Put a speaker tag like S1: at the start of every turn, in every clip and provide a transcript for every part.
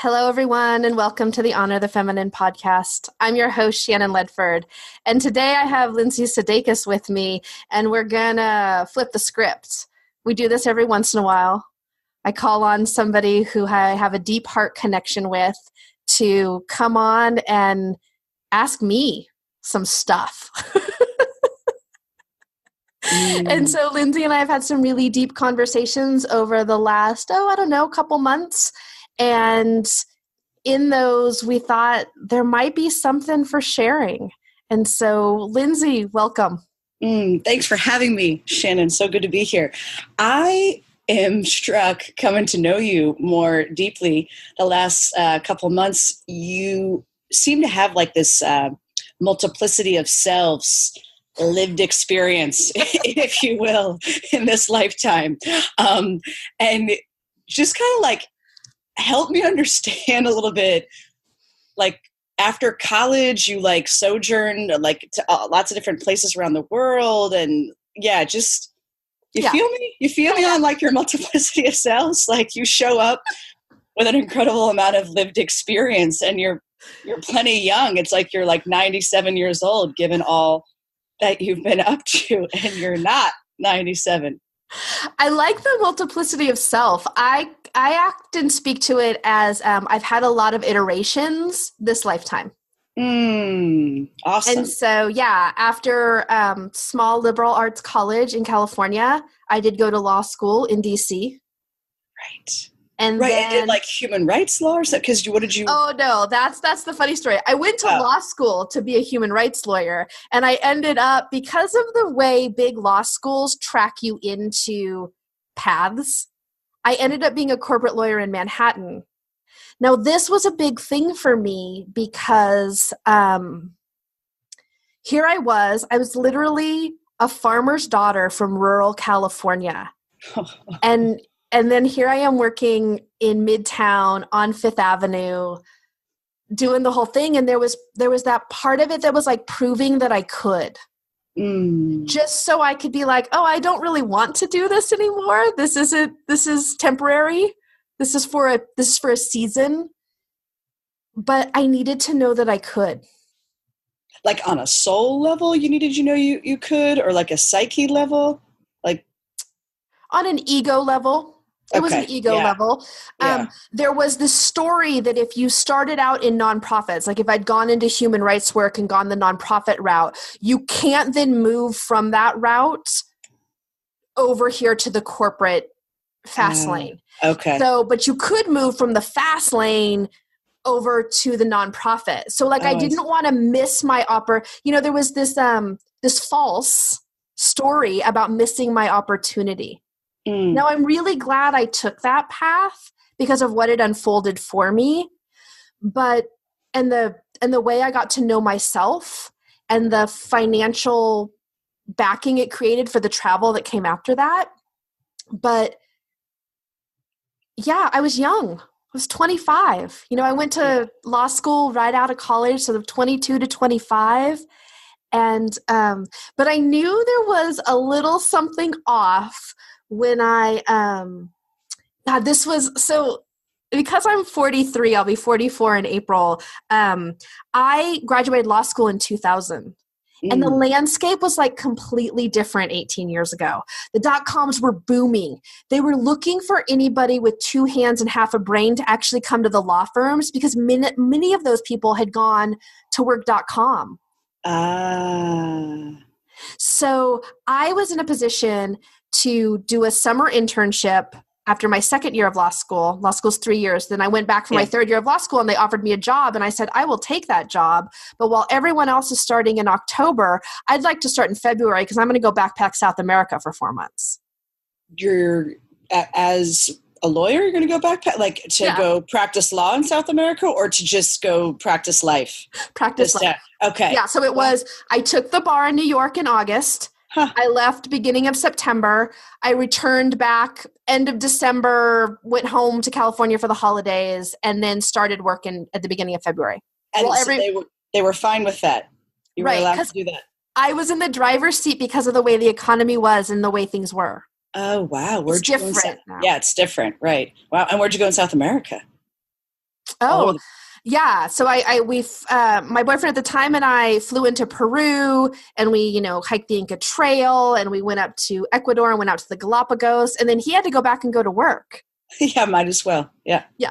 S1: Hello, everyone, and welcome to the Honor the Feminine podcast. I'm your host, Shannon Ledford, and today I have Lindsay Sudeikis with me, and we're going to flip the script. We do this every once in a while. I call on somebody who I have a deep heart connection with to come on and ask me some stuff. And so Lindsay and I have had some really deep conversations over the last, couple months. And in those, we thought there might be something for sharing. And so, Lindsay, welcome.
S2: Thanks for having me, Shannon. So good to be here. I am struck coming to know you more deeply the last couple months. You seem to have like this multiplicity of selves, lived experience, if you will, in this lifetime. And just kind of like help me understand a little bit, like after college, you like sojourned like to lots of different places around the world. And feel me? You feel me on like your multiplicity of selves? Like you show up with an incredible amount of lived experience and you're plenty young. It's like you're like 97 years old, given all that you've been up to, and you're not 97.
S1: I like the multiplicity of self. I act and speak to it as I've had a lot of iterations this lifetime.
S2: Awesome.
S1: And so, after small liberal arts college in California, I did go to law school in DC.
S2: Right.
S1: And
S2: and did like human rights law or something? Because what did you?
S1: Oh no, that's the funny story. I went to law school to be a human rights lawyer, and I ended up, because of the way big law schools track you into paths, I ended up being a corporate lawyer in Manhattan. Now, this was a big thing for me because here I was literally a farmer's daughter from rural California. And then here I am working in Midtown on Fifth Avenue, doing the whole thing. And there was that part of it that was like proving that I could. Just so I could be like, oh, I don't really want to do this anymore. This is temporary. This is for a season. But I needed to know that I could.
S2: Like on a soul level, you needed to know you could, or like a psyche level? Like
S1: on an ego level. It was an ego level. There was this story that if you started out in nonprofits, like if I'd gone into human rights work and gone the nonprofit route, you can't then move from that route over here to the corporate fast lane.
S2: Okay.
S1: So, but you could move from the fast lane over to the nonprofit. So like I didn't want to miss my there was this false story about missing my opportunity. Now, I'm really glad I took that path because of what it unfolded for me. But, and the way I got to know myself and the financial backing it created for the travel that came after that. But I was young. I was 25. I went to law school right out of college, sort of 22 to 25. And, but I knew there was a little something off when because I'm 43, I'll be 44 in April. I graduated law school in 2000. And the landscape was like completely different 18 years ago. The dot-coms were booming. They were looking for anybody with two hands and half a brain to actually come to the law firms because many of those people had gone to work.com. So I was in a position to do a summer internship after my second year of law school. Law school's 3 years. Then I went back for my third year of law school and they offered me a job. And I said, I will take that job. But while everyone else is starting in October, I'd like to start in February because I'm going to go backpack South America for 4 months.
S2: You're, as a lawyer, you're going to go backpack, like to go practice law in South America or to just go practice life?
S1: Practice life.
S2: Okay.
S1: Yeah. So it was, I took the bar in New York in August. I left beginning of September. I returned back end of December, went home to California for the holidays, and then started working at the beginning of February.
S2: And they were fine with that. You were allowed to do that.
S1: I was in the driver's seat because of the way the economy was and the way things were.
S2: Oh, wow.
S1: It's different now.
S2: Yeah, it's different. Right. Wow. And where'd you go in South America? all over
S1: Oh, yeah. So my boyfriend at the time and I flew into Peru, and we, hiked the Inca Trail, and we went up to Ecuador and went out to the Galapagos, and then he had to go back and go to work.
S2: Yeah, might as well. Yeah.
S1: Yeah.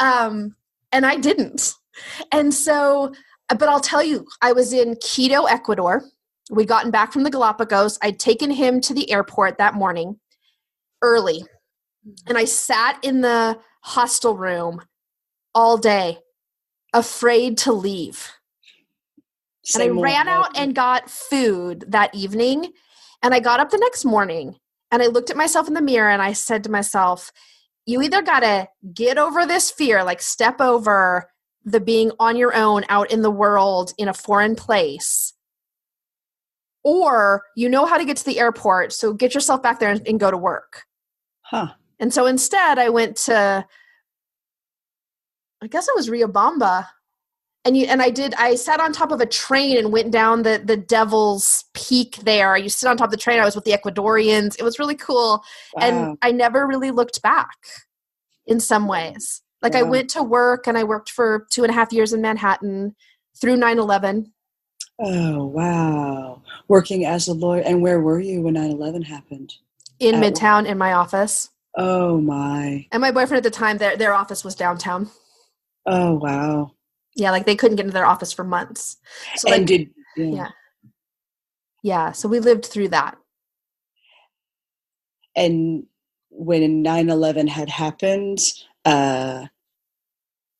S1: And I didn't. And so, but I'll tell you, I was in Quito, Ecuador. We'd gotten back from the Galapagos. I'd taken him to the airport that morning early, and I sat in the hostel room all day, afraid to leave. And I ran out and got food that evening, and I got up the next morning, and I looked at myself in the mirror, and I said to myself, you either got to get over this fear, like step over the being on your own out in the world in a foreign place, or you know how to get to the airport, so get yourself back there and go to work.
S2: Huh.
S1: And so instead I went to, I guess it was Riobamba. I sat on top of a train and went down the Devil's Peak there. You sit on top of the train. I was with the Ecuadorians. It was really cool. Wow. And I never really looked back in some ways. Like I went to work, and I worked for 2.5 years in Manhattan through 9/11.
S2: Oh, wow. Working as a lawyer. And where were you when 9/11 happened?
S1: In Midtown, in my office.
S2: Oh, my.
S1: And my boyfriend at the time, their office was downtown.
S2: Oh, wow.
S1: Yeah, like they couldn't get into their office for months. So Yeah, so we lived through that.
S2: And when 9/11 had happened,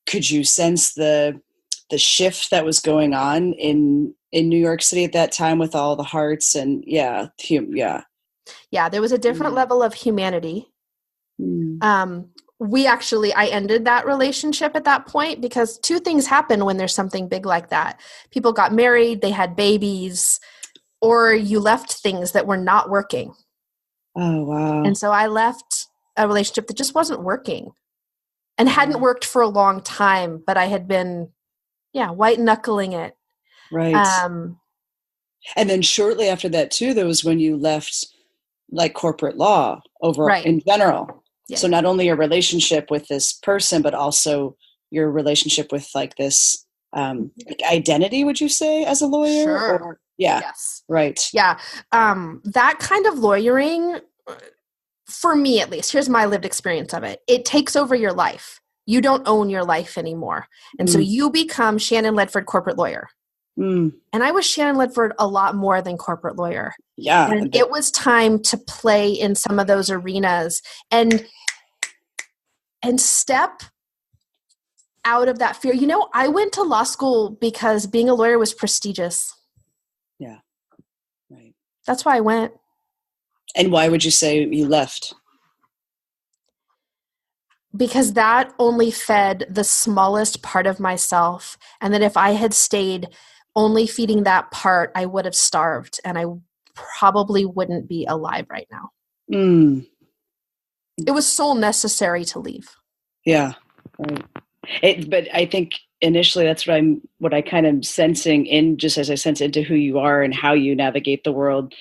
S2: could you sense the shift that was going on in New York City at that time with all the hearts and yeah, there
S1: was a different level of humanity. I ended that relationship at that point because two things happen when there's something big like that. People got married, they had babies, or you left things that were not working.
S2: Oh, wow.
S1: And so I left a relationship that just wasn't working and hadn't worked for a long time, but I had been, white knuckling it.
S2: Right. And then shortly after that too, that was when you left like corporate law in general. Yeah. So not only your relationship with this person, but also your relationship with like this identity, would you say, as a lawyer?
S1: Sure.
S2: Yes. Right.
S1: Yeah. That kind of lawyering, for me at least, here's my lived experience of it. It takes over your life. You don't own your life anymore. And so you become Shannon Ledford, corporate lawyer. And I was Shannon Ledford a lot more than corporate lawyer.
S2: Yeah.
S1: And it was time to play in some of those arenas and step out of that fear. I went to law school because being a lawyer was prestigious.
S2: Yeah. Right.
S1: That's why I went.
S2: And why would you say you left?
S1: Because that only fed the smallest part of myself. And that if I had stayed only feeding that part, I would have starved and I probably wouldn't be alive right now. It was so necessary to leave.
S2: Yeah. Right. But I think initially that's what I kind of sensing in, just as I sense into who you are and how you navigate the world.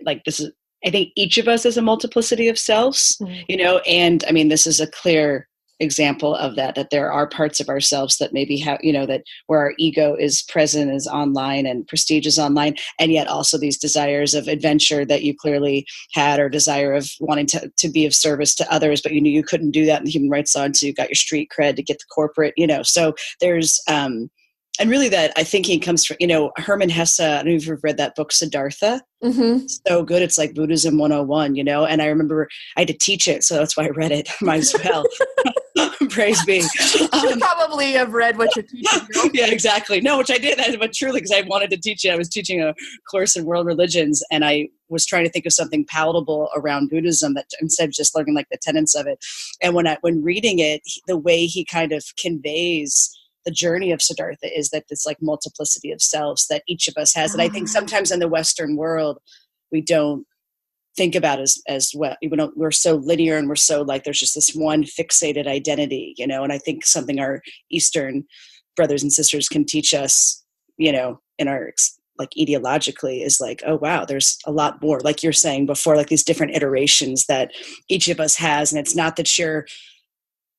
S2: Like this is, I think each of us is a multiplicity of selves, and I mean, this is a clear example of that there are parts of ourselves that maybe have, that where our ego is present, is online, and prestige is online. And yet also these desires of adventure that you clearly had, or desire of wanting to be of service to others, but you knew you couldn't do that in the human rights law. And so you got your street cred to get the corporate, so there's, and really that I thinking comes from, Herman Hesse. I don't know if you've read that book, Siddhartha. Mm-hmm. So good. It's like Buddhism 101, and I remember I had to teach it. So that's why I read it. Might as well. Praise be.
S1: You probably have read what you're teaching.
S2: Yeah, exactly. No, which I did. But truly, because I wanted to teach it. I was teaching a course in world religions, and I was trying to think of something palatable around Buddhism that instead of just learning like the tenets of it. And when reading it, the way he kind of conveys the journey of Siddhartha is that it's like multiplicity of selves that each of us has. And I think sometimes in the Western world, we don't think about as well. We're so linear and we're so like, there's just this one fixated identity, and I think something our Eastern brothers and sisters can teach us, in our like ideologically is like, oh, wow, there's a lot more, like you're saying before, like these different iterations that each of us has. And it's not that you're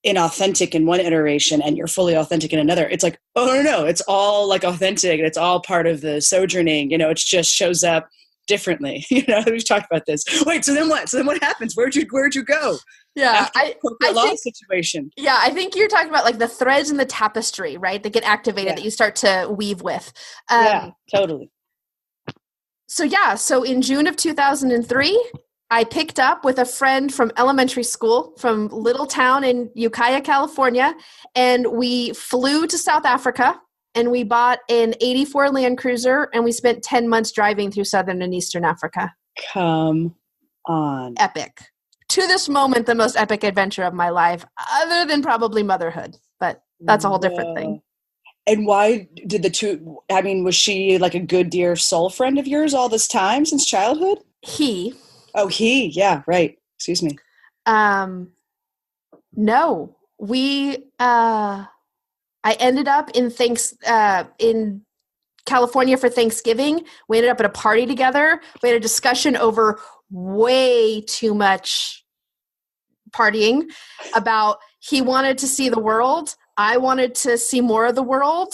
S2: inauthentic in one iteration and you're fully authentic in another. It's like, oh no, it's all like authentic and it's all part of the sojourning, it just shows up differently. We've talked about this. Wait, so then what? So then what happens? Where'd you go?
S1: Yeah,
S2: I think situation.
S1: Yeah, I think you're talking about like the threads in the tapestry, right? That get activated that you start to weave with.
S2: Yeah, totally.
S1: So in June of 2003, I picked up with a friend from elementary school from little town in Ukiah, California, and we flew to South Africa, and we bought an 84 Land Cruiser, and we spent 10 months driving through Southern and Eastern Africa.
S2: Come on.
S1: Epic. To this moment, the most epic adventure of my life, other than probably motherhood, but that's a whole different thing.
S2: And why did was she like a good, dear soul friend of yours all this time since childhood?
S1: He.
S2: Oh, he. Yeah, right. Excuse me.
S1: No. I ended up in California for Thanksgiving. We ended up at a party together. We had a discussion over way too much partying about he wanted to see the world. I wanted to see more of the world.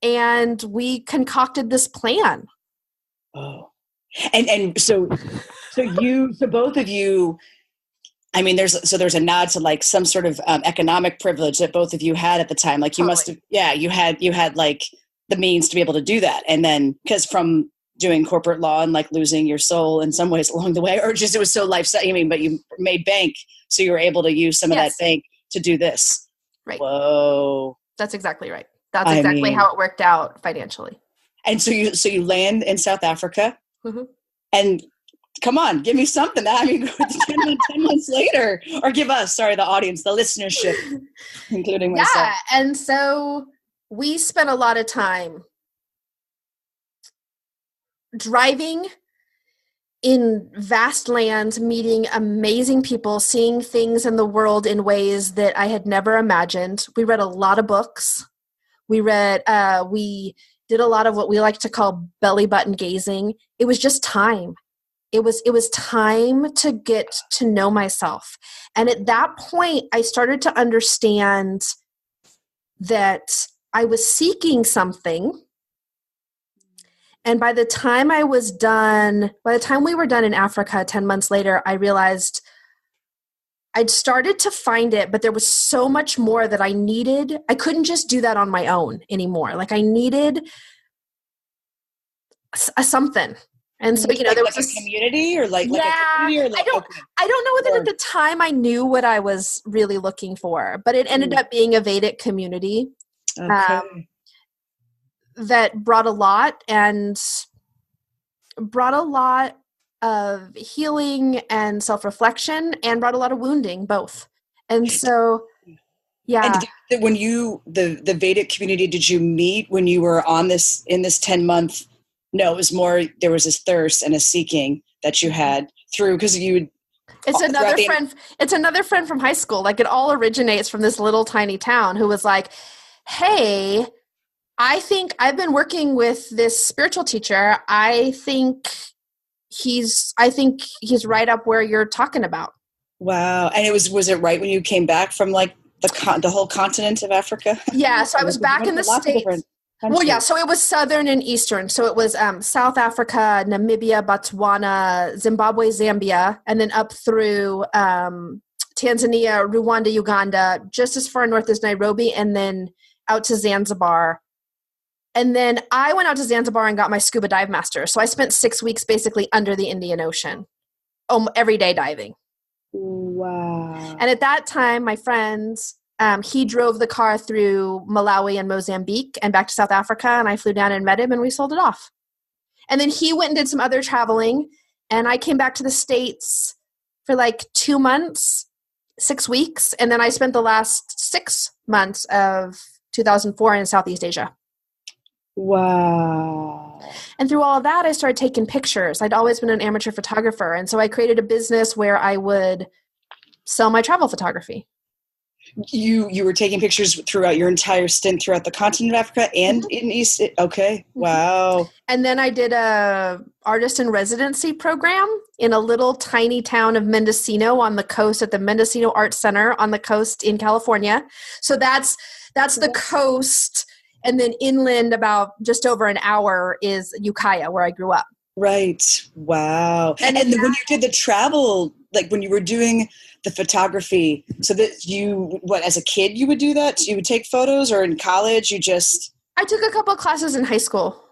S1: And we concocted this plan.
S2: Oh. And so both of you, there's a nod to like some sort of economic privilege that both of you had at the time. Like you must have, you had like the means to be able to do that. And then because from doing corporate law and like losing your soul in some ways along the way, or just it was so lifestyle, but you made bank. So you were able to use some of that bank to do this.
S1: Right.
S2: Whoa.
S1: That's exactly right. That's exactly how it worked out financially.
S2: And so you land in South Africa,
S1: mm-hmm.
S2: and come on, give me something. 10 months later, or give us, the audience, the listenership, including myself.
S1: Yeah, and so we spent a lot of time driving in vast lands, meeting amazing people, seeing things in the world in ways that I had never imagined. We read a lot of books. We did a lot of what we like to call belly button gazing. It was just time. It was time to get to know myself. And at that point, I started to understand that I was seeking something. And by the time we were done in Africa 10 months later, I realized I'd started to find it, but there was so much more that I needed. I couldn't just do that on my own anymore. Like I needed something. And so, there was
S2: a community or like a community or like,
S1: I don't know whether at the time I knew what I was really looking for, but it ended up being a Vedic community that brought a lot of healing and self-reflection and brought a lot of wounding, both. And so, yeah.
S2: And when the Vedic community, did you meet when you were in this 10-month? No, it was more, there was this thirst and a seeking that you had through, because
S1: it's another friend from high school. Like it all originates from this little tiny town who was like, hey, I think I've been working with this spiritual teacher. I think he's right up where you're talking about.
S2: Wow. And was it right when you came back from like the whole continent of Africa?
S1: Yeah. So I was back in the States. Well, yeah. So it was Southern and Eastern. So it was South Africa, Namibia, Botswana, Zimbabwe, Zambia, and then up through Tanzania, Rwanda, Uganda, just as far north as Nairobi, and then out to Zanzibar. And then I went out to Zanzibar and got my scuba dive master. So I spent 6 weeks basically under the Indian Ocean, every day diving.
S2: Wow.
S1: And at that time, my friends, he drove the car through Malawi and Mozambique and back to South Africa, and I flew down and met him, and we sold it off. And then he went and did some other traveling, and I came back to the States for like 2 months, 6 weeks, and then I spent the last 6 months of 2004 in Southeast Asia.
S2: Wow.
S1: And through all of that, I started taking pictures. I'd always been an amateur photographer, and so I created a business where I would sell my travel photography.
S2: You were taking pictures throughout your entire stint throughout the continent of Africa and in East. Okay. Wow.
S1: And then I did a artist in residency program in a little tiny town of Mendocino on the coast at the Mendocino Arts Center on the coast in California. So that's the coast. And then inland about just over an hour is Ukiah, where I grew up.
S2: Right. Wow. And when you did the travel, like when you were doing the photography, so that as a kid, you would do that? You would take photos, or in college, I
S1: took a couple of classes in high school.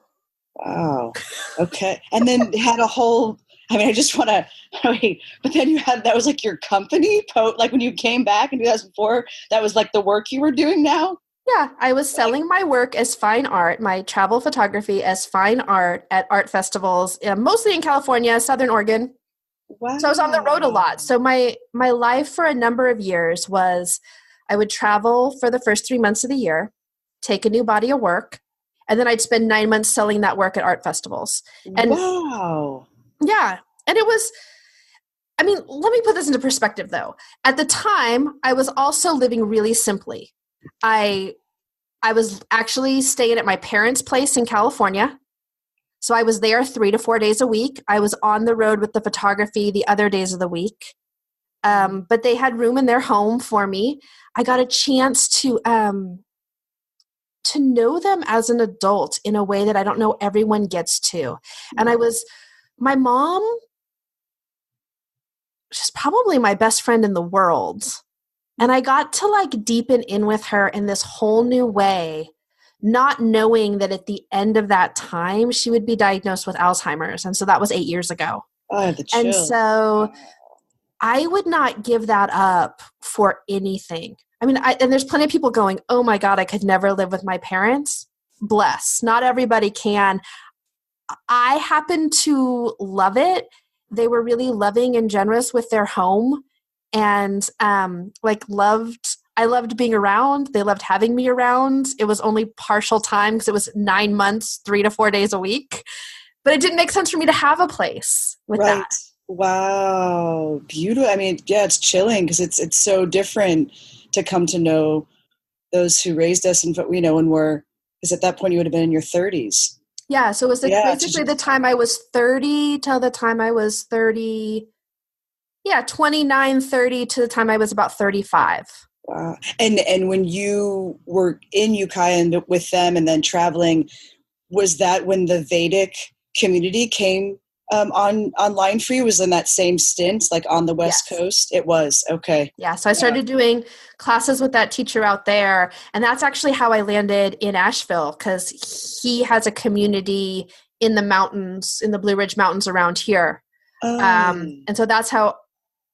S2: Wow. Okay. And then had a whole, I just want to, but then that was like your company, like when you came back in 2004, that was like the work you were doing now?
S1: Yeah, I was selling my work as fine art, my travel photography as fine art at art festivals, mostly in California, Southern Oregon. Wow. So I was on the road a lot. So my life for a number of years was I would travel for the first 3 months of the year, take a new body of work, and then I'd spend 9 months selling that work at art festivals. And
S2: wow.
S1: Yeah. And it was, let me put this into perspective though. At the time, I was also living really simply. I was actually staying at my parents' place in California. So I was there 3 to 4 days a week. I was on the road with the photography the other days of the week. But they had room in their home for me. I got a chance to know them as an adult in a way that I don't know everyone gets to. And my mom, she's probably my best friend in the world. And I got to deepen in with her in this whole new way, not knowing that at the end of that time, she would be diagnosed with Alzheimer's. And so that was 8 years ago.
S2: Oh, I have the chills.
S1: And so I would not give that up for anything. And there's plenty of people going, oh my God, I could never live with my parents. Bless. Not everybody can. I happen to love it. They were really loving and generous with their home. And I loved being around. They loved having me around. It was only partial time because it was 9 months, 3 to 4 days a week. But it didn't make sense for me to have a place with that.
S2: Wow. Beautiful. It's chilling because it's so different to come to know those who raised us. And, because at that point you would have been in your 30s.
S1: Yeah. So it was basically the time I was 30 till the time I was 30. Yeah, 29, 30 to the time I was about 35.
S2: Wow. And when you were in Ukiah with them and then traveling, was that when the Vedic community came online for you? Was in that same stint, on the West Coast? It was. Okay.
S1: Yeah. So I started doing classes with that teacher out there. And that's actually how I landed in Asheville, because he has a community in the mountains, in the Blue Ridge Mountains around here. And so that's how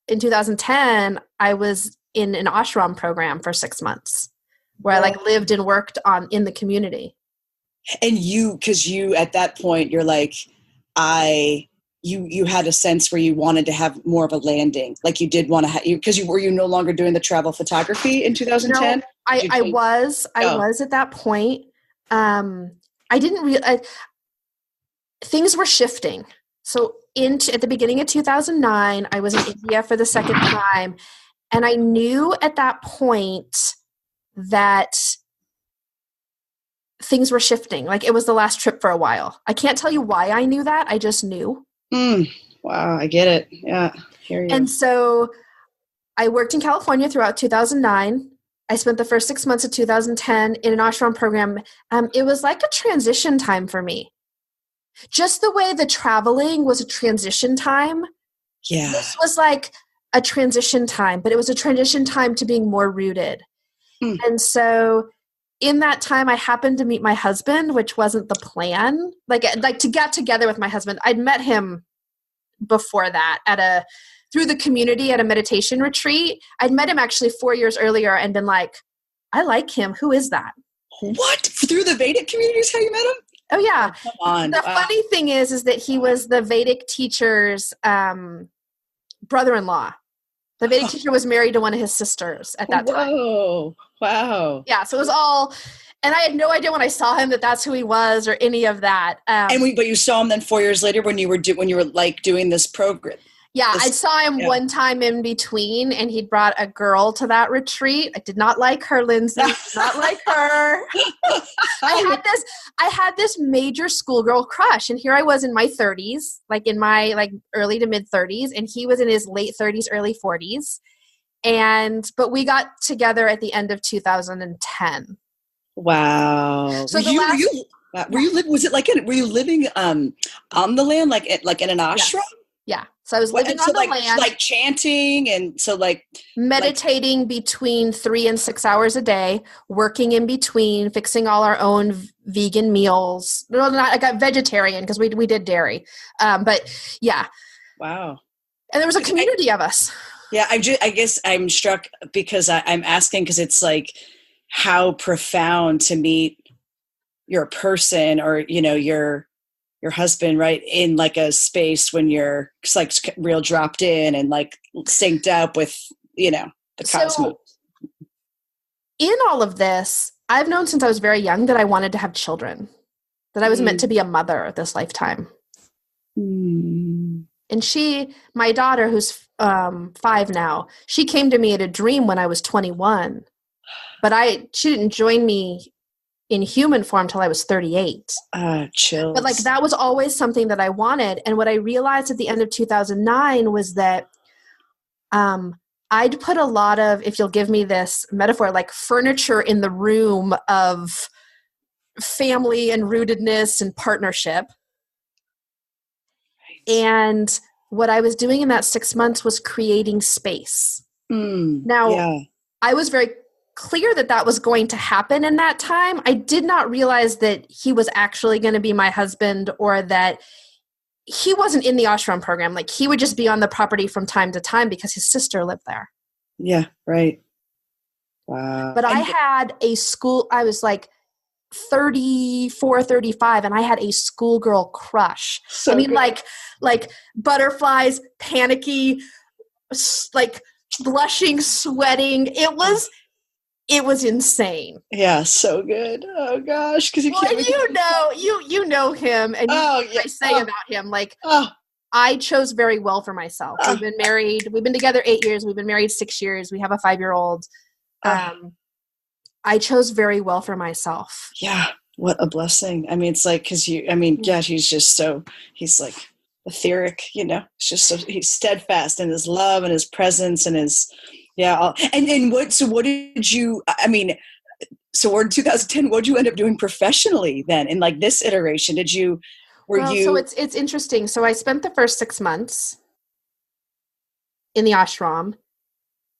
S1: in 2010, I was in an ashram program for 6 months where I lived and worked in the community.
S2: And because you, at that point, you're you had a sense where you wanted to have more of a landing. You did want to have, were you no longer doing the travel photography in 2010?
S1: No, I was at that point. I didn't realize things were shifting. So at the beginning of 2009, I was in India for the second time. And I knew at that point that things were shifting. It was the last trip for a while. I can't tell you why I knew that. I just knew.
S2: Wow, I get it. Yeah, hear you.
S1: And so I worked in California throughout 2009. I spent the first 6 months of 2010 in an ashram program. It was like a transition time for me. Just the way the traveling was a transition time.
S2: Yeah.
S1: This was like a transition time, but it was a transition time to being more rooted. And so in that time, I happened to meet my husband, which wasn't the plan. To get together with my husband. I'd met him before that through the community at a meditation retreat. I'd met him actually 4 years earlier and been like, I like him. Who is that?
S2: What? Through the Vedic community is how you met him?
S1: Oh, yeah.
S2: Oh, come on.
S1: The funny thing is that he was the Vedic teacher's brother-in-law. The Vedic teacher was married to one of his sisters at that time.
S2: Whoa. Wow.
S1: Yeah, so it was all, and I had no idea when I saw him that that's who he was or any of that.
S2: But you saw him then 4 years later when you were doing this program.
S1: Yeah, I saw him one time in between, and he'd brought a girl to that retreat. I did not like her, Lindsay. Not like her. I had this major schoolgirl crush, and here I was in my 30s, like in my early to mid 30s, and he was in his late 30s, early 40s. But we got together at the end of 2010.
S2: Wow.
S1: So
S2: were you living on the land, like in an ashram?
S1: Yes. Yeah. So I was living on the land.
S2: Like chanting and
S1: meditating between 3 and 6 hours a day, working in between, fixing all our own vegan meals. No, I got vegetarian because we did dairy. But yeah.
S2: Wow.
S1: And there was a community of us.
S2: Yeah. I guess I'm struck because I'm asking because it's like how profound to meet your person or, your husband, right, in like a space when you're like real dropped in and like synced up with, the cosmos. So,
S1: in all of this, I've known since I was very young that I wanted to have children, that I was meant to be a mother this lifetime. And my daughter, who's 5 now, she came to me at a dream when I was 21, but she didn't join me in human form till I was 38.
S2: Chills.
S1: But that was always something that I wanted. And what I realized at the end of 2009 was that I'd put a lot of, if you'll give me this metaphor, like furniture in the room of family and rootedness and partnership. Right. And what I was doing in that 6 months was creating space. I was very clear that was going to happen in that time. I did not realize that he was actually going to be my husband, or that he wasn't in the ashram program. Like, he would just be on the property from time to time because his sister lived there.
S2: Yeah. Right. Wow.
S1: But I had a school, I was 34, 35, and I had a schoolgirl crush. So like butterflies, panicky, blushing, sweating. It was insane.
S2: Yeah, so good. Oh gosh, because
S1: you know him, and I say about him I chose very well for myself. We've been married. We've been together 8 years. We've been married 6 years. We have a 5-year-old. I chose very well for myself.
S2: Yeah, what a blessing. I mean, it's because he's just so, he's like etheric. It's just so, he's steadfast in his love and his presence and his. Yeah. What did you, so we're in 2010, what did you end up doing professionally then in this iteration? So
S1: it's interesting. So I spent the first 6 months in the ashram.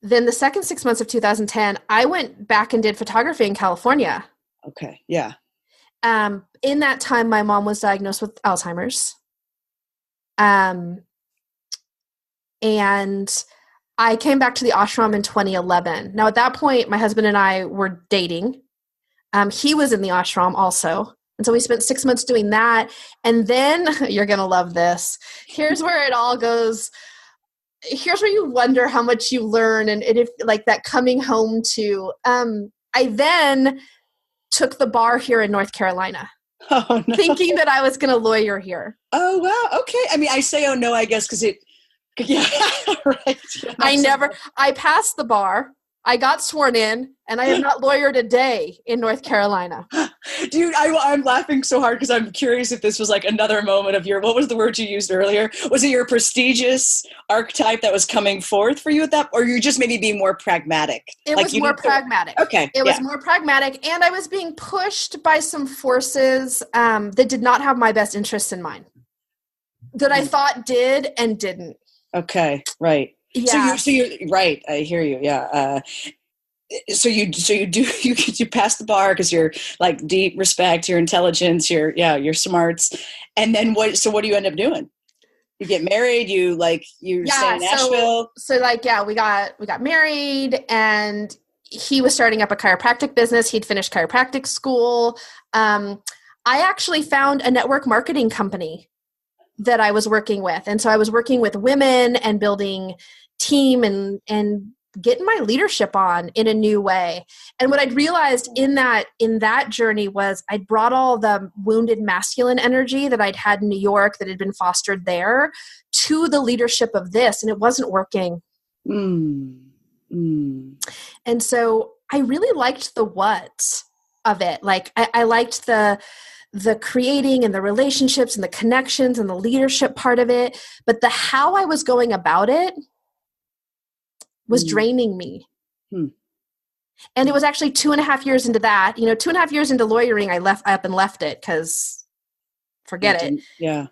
S1: Then the second 6 months of 2010, I went back and did photography in California.
S2: Okay. Yeah.
S1: In that time, my mom was diagnosed with Alzheimer's. And I came back to the ashram in 2011. Now, at that point, my husband and I were dating. He was in the ashram also. And so we spent 6 months doing that. And then, you're going to love this. Here's where it all goes. Here's where you wonder how much you learn. And if that coming home to, I then took the bar here in North Carolina.
S2: Oh, no.
S1: Thinking that I was going to lawyer here.
S2: Oh, wow. Okay. I say, oh no, I guess, because yeah, right. Yeah,
S1: I passed the bar. I got sworn in, and I have not lawyered a day in North Carolina.
S2: Dude, I'm laughing so hard because I'm curious if this was another moment of what was the word you used earlier? Was it your prestigious archetype that was coming forth for you at that, or you just maybe being more pragmatic?
S1: It was more pragmatic.
S2: Okay.
S1: It was more pragmatic, and I was being pushed by some forces that did not have my best interests in mind, that I thought did and didn't.
S2: Okay, right.
S1: Yeah.
S2: So you're right. I hear you. Yeah. So you pass the bar because you're deep respect, your intelligence, your smarts, and then what? So what do you end up doing? You get married. You stay in Asheville.
S1: We got married, and he was starting up a chiropractic business. He'd finished chiropractic school. I actually found a network marketing company that I was working with. And so I was working with women and building team and getting my leadership on in a new way. And what I'd realized in that journey was I'd brought all the wounded masculine energy that I'd had in New York that had been fostered there to the leadership of this, and it wasn't working. And so I really liked the what of it. Like I liked the creating and the relationships and the connections and the leadership part of it, but the how I was going about it was draining me. And it was actually 2.5 years into that, 2.5 years into lawyering, I up and left it because forget it.
S2: Yeah.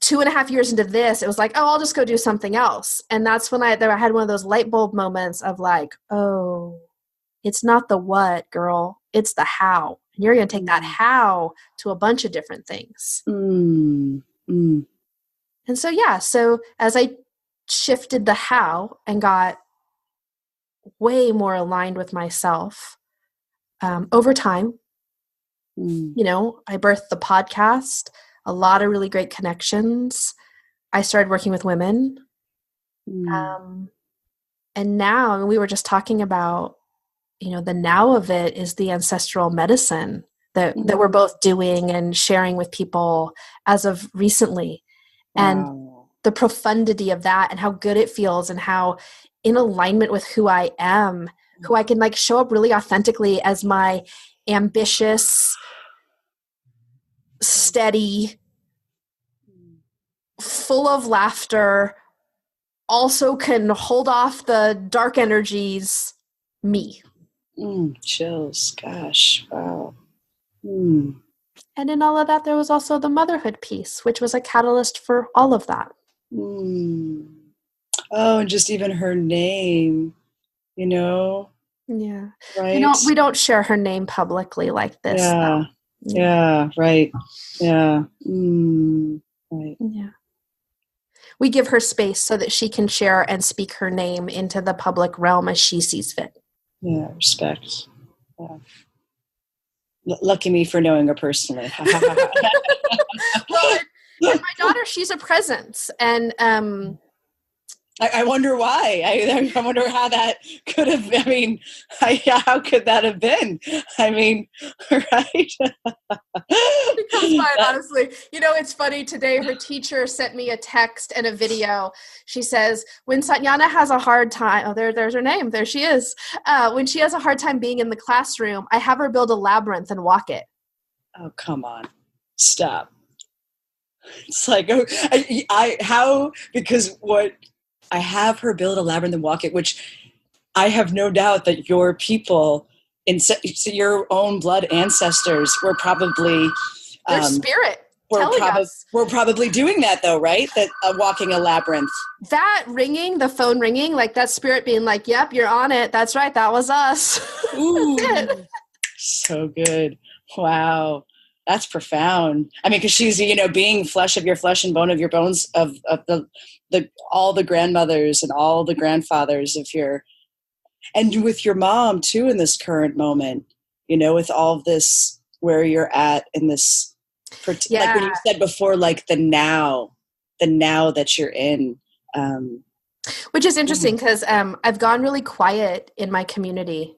S1: 2.5 years into this, it was like, oh, I'll just go do something else. And that's when I had one of those light bulb moments of like, oh, it's not the what, girl, it's the how. And you're going to take that how to a bunch of different things. And so, so as I shifted the how and got way more aligned with myself over time, I birthed the podcast, a lot of really great connections. I started working with women. And now we were just talking about, the now of it is the ancestral medicine that we're both doing and sharing with people as of recently. Wow. And the profundity of that and how good it feels and how in alignment with who I am, who I can like show up really authentically as my ambitious, steady, full of laughter, also can hold off the dark energies, me.
S2: Chills. Gosh. Wow.
S1: And in all of that, there was also the motherhood piece, which was a catalyst for all of that.
S2: Oh, and just even her name, Yeah. Right.
S1: We don't share her name publicly like this.
S2: Yeah. Yeah. Right. Yeah. Right.
S1: Yeah. We give her space so that she can share and speak her name into the public realm as she sees fit.
S2: Yeah, respect. Yeah. Lucky me for knowing her personally.
S1: Well, and my daughter, she's a presence. And
S2: I wonder why. I wonder how that could have, how could that have been? Right?
S1: It comes by, honestly. It's funny. Today, her teacher sent me a text and a video. She says, when Satyana has a hard time, there's her name. There she is. When she has a hard time being in the classroom, I have her build a labyrinth and walk it.
S2: Oh, come on. Stop. It's like, because what I have her build a labyrinth and walk it, which I have no doubt that your people, your own blood ancestors were probably...
S1: Their spirit telling us.
S2: We're probably doing that though, right? That walking a labyrinth.
S1: That ringing, the phone ringing, like that spirit being like, yep, you're on it. That's right. That was us.
S2: Ooh, so good. Wow. That's profound. Because she's, being flesh of your flesh and bone of your bones of all the grandmothers and all the grandfathers of and with your mom too in this current moment, with all of this, where you're at in this, like when you said before, like the now that you're in.
S1: Which is interesting because I've gone really quiet in my community.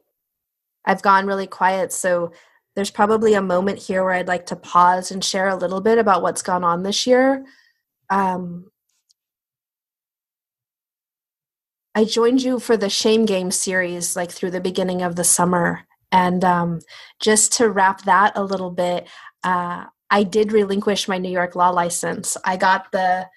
S1: I've gone really quiet. So there's probably a moment here where I'd like to pause and share a little bit about what's gone on this year. I joined you for the Shame Game series, like through the beginning of the summer. And just to wrap that a little bit, I did relinquish my New York law license. I got the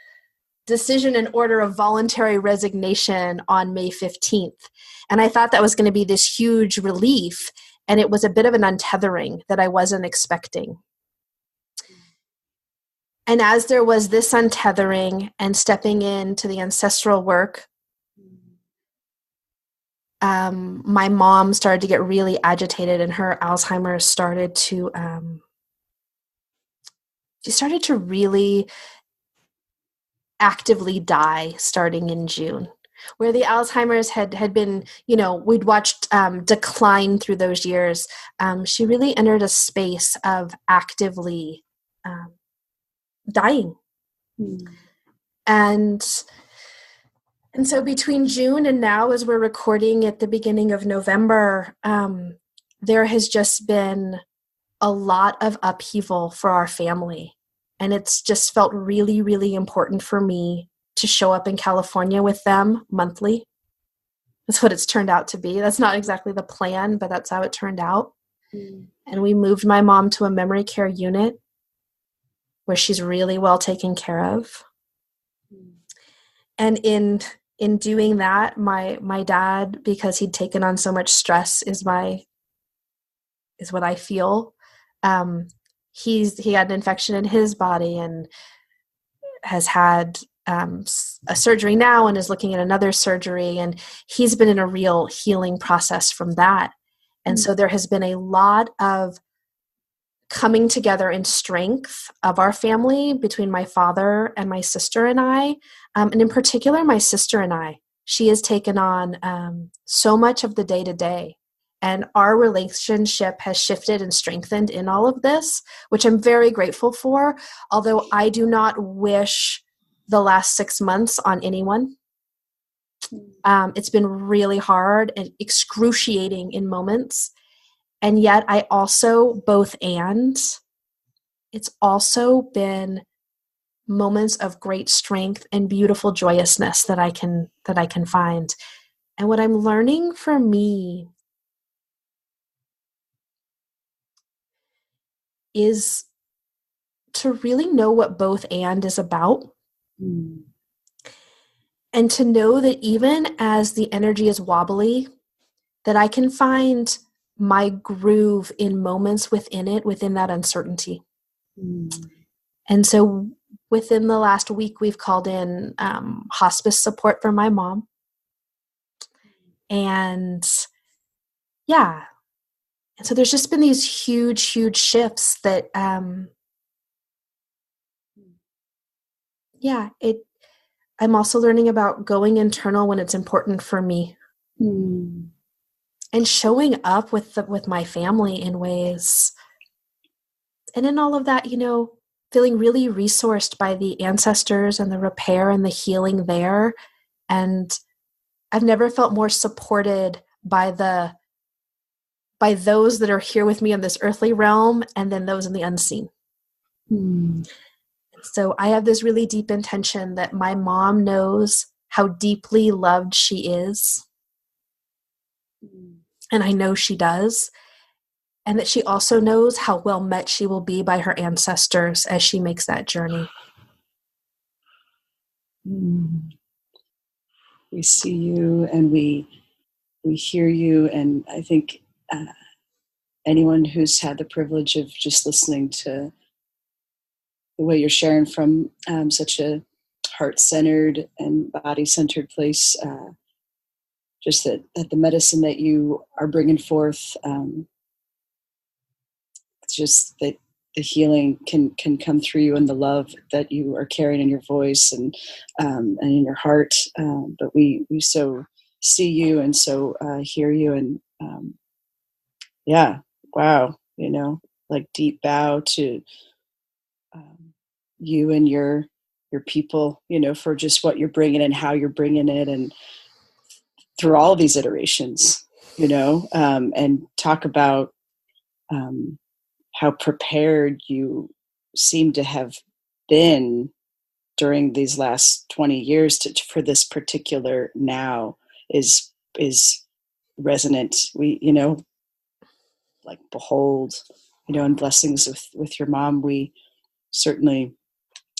S1: decision and order of voluntary resignation on May 15th. And I thought that was going to be this huge relief. And it was a bit of an untethering that I wasn't expecting. And as there was this untethering and stepping into the ancestral work, my mom started to get really agitated and her Alzheimer's started to, she started to really actively die starting in June. Where the Alzheimer's had been, we'd watched decline through those years. She really entered a space of actively dying. And And so between June and now, as we're recording at the beginning of November, there has just been a lot of upheaval for our family. And it's just felt really, really important for me to show up in California with them monthly. That's what it's turned out to be. That's not exactly the plan, but that's how it turned out. And we moved my mom to a memory care unit where she's really well taken care of. And in doing that, my dad, because he'd taken on so much stress, is what I feel. He had an infection in his body and has had a surgery now and is looking at another surgery, and he's been in a real healing process from that. And so there has been a lot of coming together in strength of our family between my father and my sister and I, and in particular my sister and I. She has taken on so much of the day-to-day, and our relationship has shifted and strengthened in all of this, which I'm very grateful for, although I do not wish the last 6 months on anyone. It's been really hard and excruciating in moments. And yet I also it's also been moments of great strength and beautiful joyousness that I can find. And what I'm learning for me is to really know what both and is about. And to know that even as the energy is wobbly, that I can find my groove in moments within that uncertainty. And so within the last week, we've called in hospice support for my mom. And yeah. And so there's just been these huge, huge shifts that, I'm also learning about going internal when it's important for me. And showing up with my family in ways. And in all of that, feeling really resourced by the ancestors and the repair and the healing there. And I've never felt more supported by those that are here with me in this earthly realm, and then those in the unseen. So I have this really deep intention that my mom knows how deeply loved she is. And I know she does. And that she also knows how well met she will be by her ancestors as she makes that journey.
S2: We see you and we hear you, and I think anyone who's had the privilege of just listening to the way you're sharing from such a heart-centered and body-centered place, just that the medicine that you are bringing forth, just that the healing can come through you, and the love that you are carrying in your voice and in your heart. But we so see you and so hear you, and wow, like deep bow to you and your people, for just what you're bringing and how you're bringing it, and through all these iterations, and talk about how prepared you seem to have been during these last 20 years for this particular now is resonant. We, like behold, and blessings with your mom. We certainly,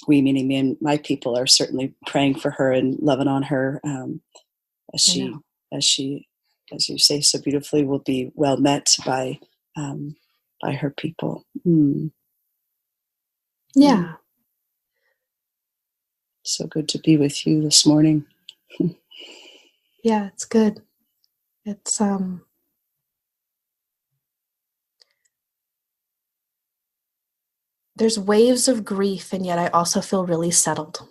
S2: meaning me and my people, are certainly praying for her and loving on her as she, as you say so beautifully, will be well met by her people.
S1: Yeah.
S2: So good to be with you this morning.
S1: Yeah, it's good. It's there's waves of grief, and yet I also feel really settled.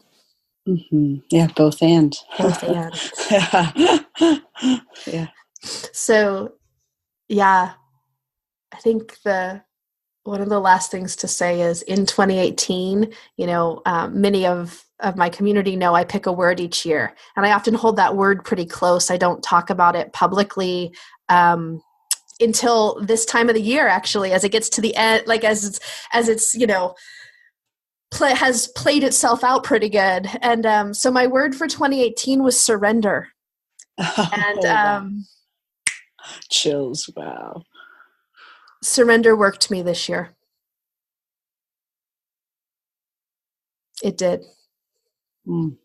S2: Yeah, both and.
S1: Yeah. So, yeah, I think one of the last things to say is in 2018, many of of my community know, I pick a word each year, and I often hold that word pretty close. I don't talk about it publicly until this time of the year, actually, as it gets to the end, like as it's has played itself out pretty good. And so my word for 2018 was surrender. And
S2: wow. Chills. Wow.
S1: Surrender worked me this year. It did.
S2: Mm.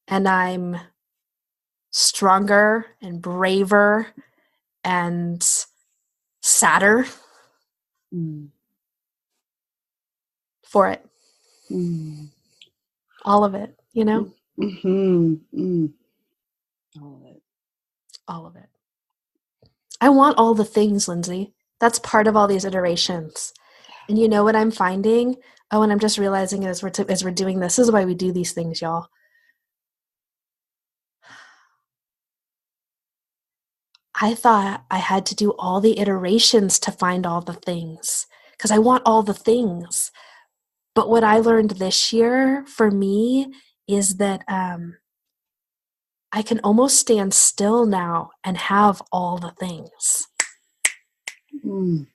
S1: And I'm stronger and braver and sadder for it. All of it,
S2: Mm-hmm. Mm. All of it.
S1: All of it. I want all the things, Lindsay. That's part of all these iterations. And you know what I'm finding? Oh, and I'm just realizing as we're doing this is why we do these things, y'all. I thought I had to do all the iterations to find all the things because I want all the things. But what I learned this year for me is that I can almost stand still now and have all the things.
S2: Mm.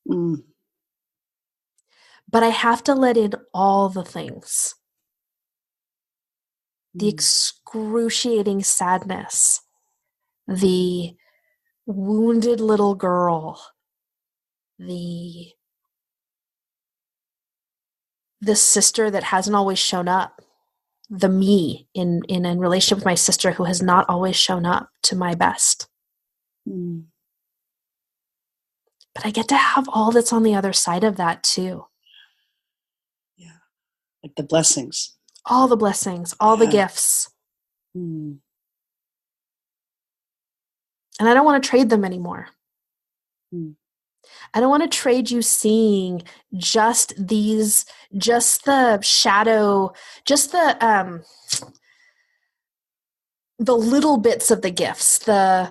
S2: Mm.
S1: But I have to let in all the things. The excruciating sadness, the wounded little girl, the sister that hasn't always shown up, the me in a relationship with my sister who has not always shown up to my best. But I get to have all that's on the other side of that too.
S2: Yeah. Like the blessings.
S1: All the blessings, all the gifts. And I don't want to trade them anymore. I don't want to trade you seeing just the shadow, just the little bits of the gifts, the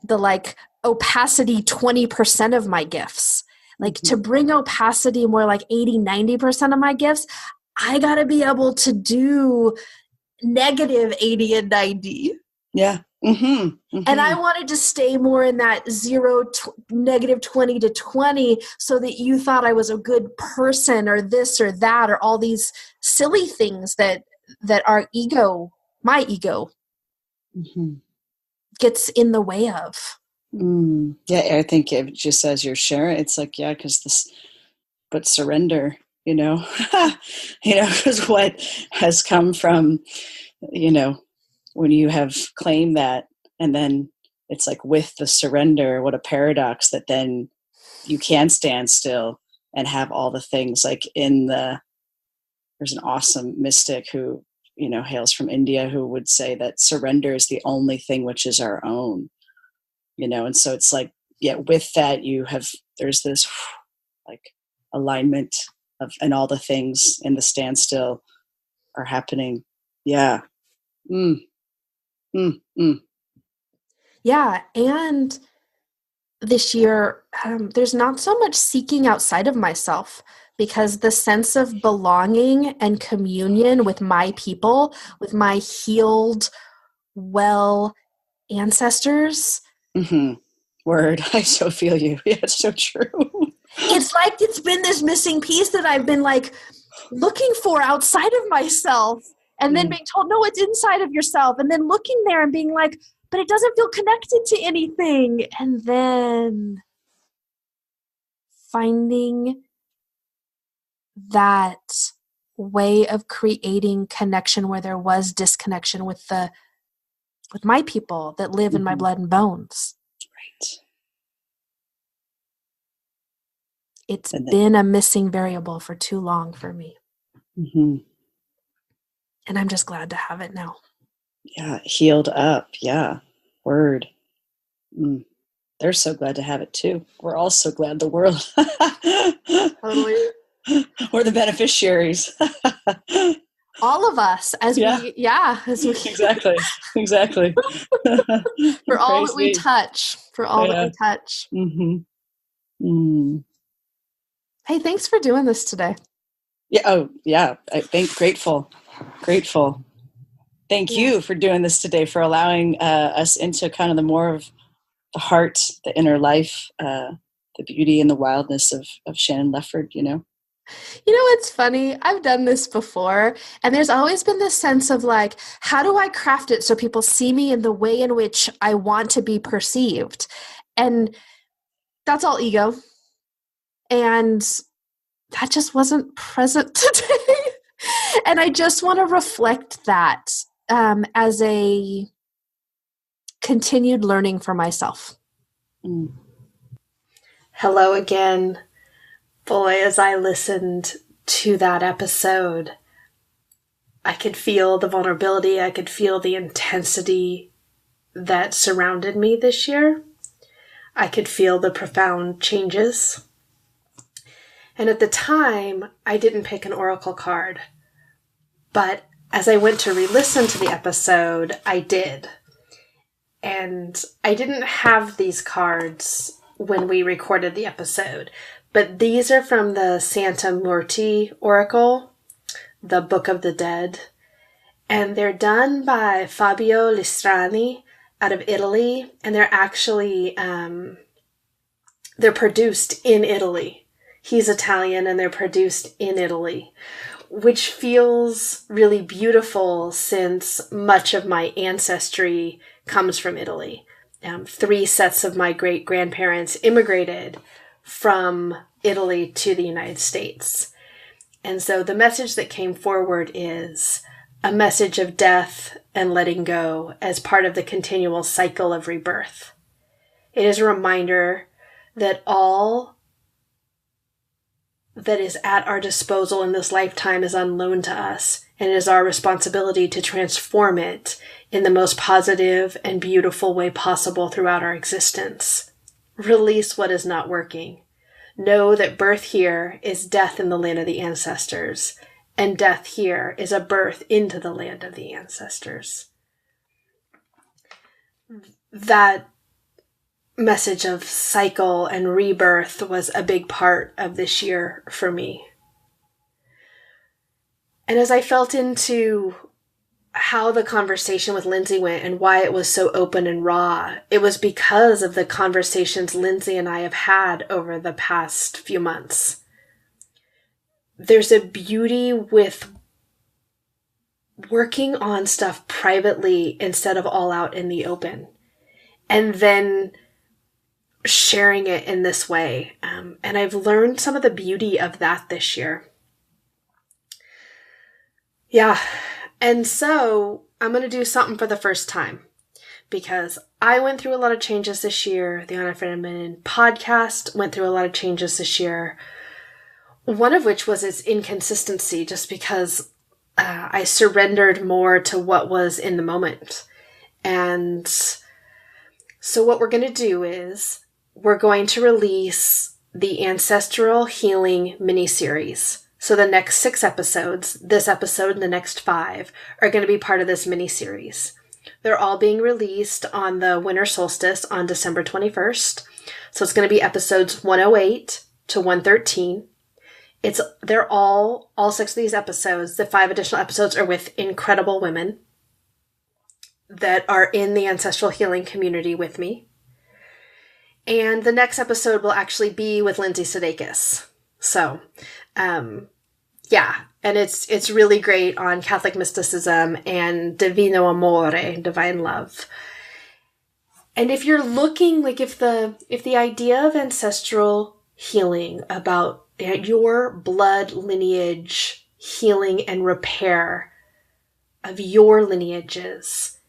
S1: like opacity 20% of my gifts. Like to bring opacity more like 80-90% of my gifts, I got to be able to do negative 80 and 90.
S2: Yeah.
S1: And I wanted to stay more in that negative 20 to 20 so that you thought I was a good person or this or that or all these silly things that our ego, my ego, gets in the way of.
S2: Yeah, I think it just as you're sharing, it's like, yeah, but surrender, because what has come from, when you have claimed that, and then it's like with the surrender, what a paradox that then you can stand still and have all the things. Like there's an awesome mystic who, hails from India, who would say that surrender is the only thing which is our own, and so it's like, yeah, with that there's this like alignment of, and all the things in the standstill are happening. Yeah.
S1: Yeah. And this year, there's not so much seeking outside of myself because the sense of belonging and communion with my people, with my healed, well ancestors.
S2: Word. I so feel you. Yeah, it's so true.
S1: It's like it's been this missing piece that I've been like looking for outside of myself and then being told, no, it's inside of yourself. And then looking there and being like, but it doesn't feel connected to anything. And then finding that way of creating connection where there was disconnection with my people that live in my blood and bones.
S2: Right.
S1: It's been a missing variable for too long for me. And I'm just glad to have it now.
S2: Yeah, healed up. Yeah, word. They're so glad to have it too. We're all so glad, the world.
S1: Totally.
S2: We're the beneficiaries.
S1: All of us, as we
S2: exactly.
S1: For all that we touch, that we touch. Hey, thanks for doing this today.
S2: Yeah. Oh, yeah. I think grateful. Thank you for doing this today, for allowing us into kind of the more of the heart, the inner life, the beauty and the wildness of Shannon Ledford, you know?
S1: You know, it's funny. I've done this before, and there's always been this sense of like, how do I craft it so people see me in the way in which I want to be perceived? And that's all ego. And that just wasn't present today. And I just want to reflect that as a continued learning for myself.
S2: Mm.
S3: Hello again. Boy, as I listened to that episode, I could feel the vulnerability, I could feel the intensity that surrounded me this year. I could feel the profound changes. And at the time, I didn't pick an oracle card. But as I went to re-listen to the episode, I did. And I didn't have these cards when we recorded the episode, but these are from the Santa Murti Oracle, the Book of the Dead. And they're done by Fabio Listrani out of Italy. And they're actually, they're produced in Italy. He's Italian and they're produced in Italy, which feels really beautiful since much of my ancestry comes from Italy. 3 sets of my great-grandparents immigrated from Italy to the United States. And so the message that came forward is a message of death and letting go as part of the continual cycle of rebirth. It is a reminder that all that is at our disposal in this lifetime is on loan to us, and it is our responsibility to transform it in the most positive and beautiful way possible throughout our existence. Release what is not working. Know that birth here is death in the land of the ancestors, and death here is a birth into the land of the ancestors. That message of cycle and rebirth was a big part of this year for me. And as I felt into how the conversation with Lindsay went and why it was so open and raw, it was because of the conversations Lindsay and I have had over the past few months. There's a beauty with working on stuff privately instead of all out in the open, and then sharing it in this way. And I've learned some of the beauty of that this year. Yeah. And so I'm going to do something for the first time, because I went through a lot of changes this year. The Honor Feminine podcast went through a lot of changes this year. One of which was its inconsistency, just because I surrendered more to what was in the moment. And so what we're going to do is we're going to release the Ancestral Healing mini-series. So the next 6 episodes, this episode and the next 5, are going to be part of this mini-series. They're all being released on the winter solstice on December 21st. So it's going to be episodes 108 to 113. They're all 6 of these episodes. The 5 additional episodes are with incredible women that are in the ancestral healing community with me. And the next episode will actually be with Lindsay Sudeikis. So, yeah. And it's really great on Catholic mysticism and divino amore, divine love. And if you're looking, like if the idea of ancestral healing, about your blood lineage healing and repair of your lineages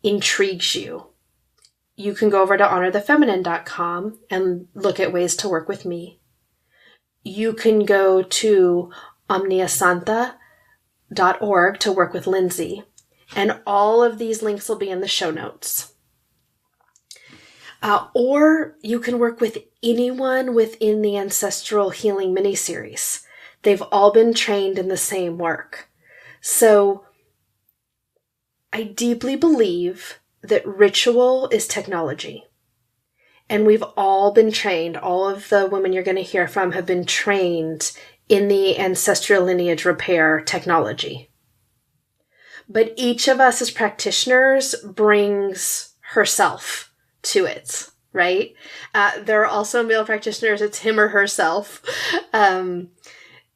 S3: intrigues you, you can go over to honorthefeminine.com and look at ways to work with me. You can go to omniasanta.org to work with Lindsay. And all of these links will be in the show notes. Or you can work with anyone within the Ancestral Healing miniseries. They've all been trained in the same work. So I deeply believe that ritual is technology. And we've all been trained. All of the women you're going to hear from have been trained in the ancestral lineage repair technology. But each of us as practitioners brings herself to it, right? There are also male practitioners, it's him or herself.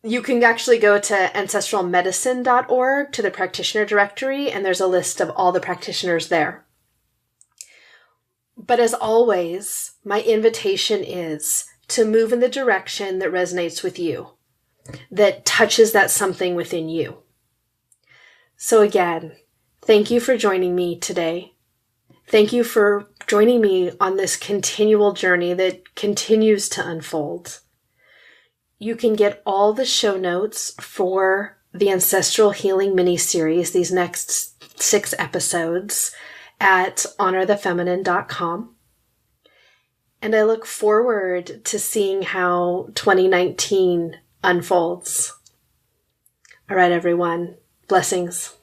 S3: You can actually go to ancestralmedicine.org to the practitioner directory, and there's a list of all the practitioners there. But as always, my invitation is to move in the direction that resonates with you, that touches that something within you. So again, thank you for joining me today. Thank you for joining me on this continual journey that continues to unfold. You can get all the show notes for the Ancestral Healing mini-series, these next 6 episodes, at honorthefeminine.com. And I look forward to seeing how 2019 unfolds. All right, everyone. Blessings.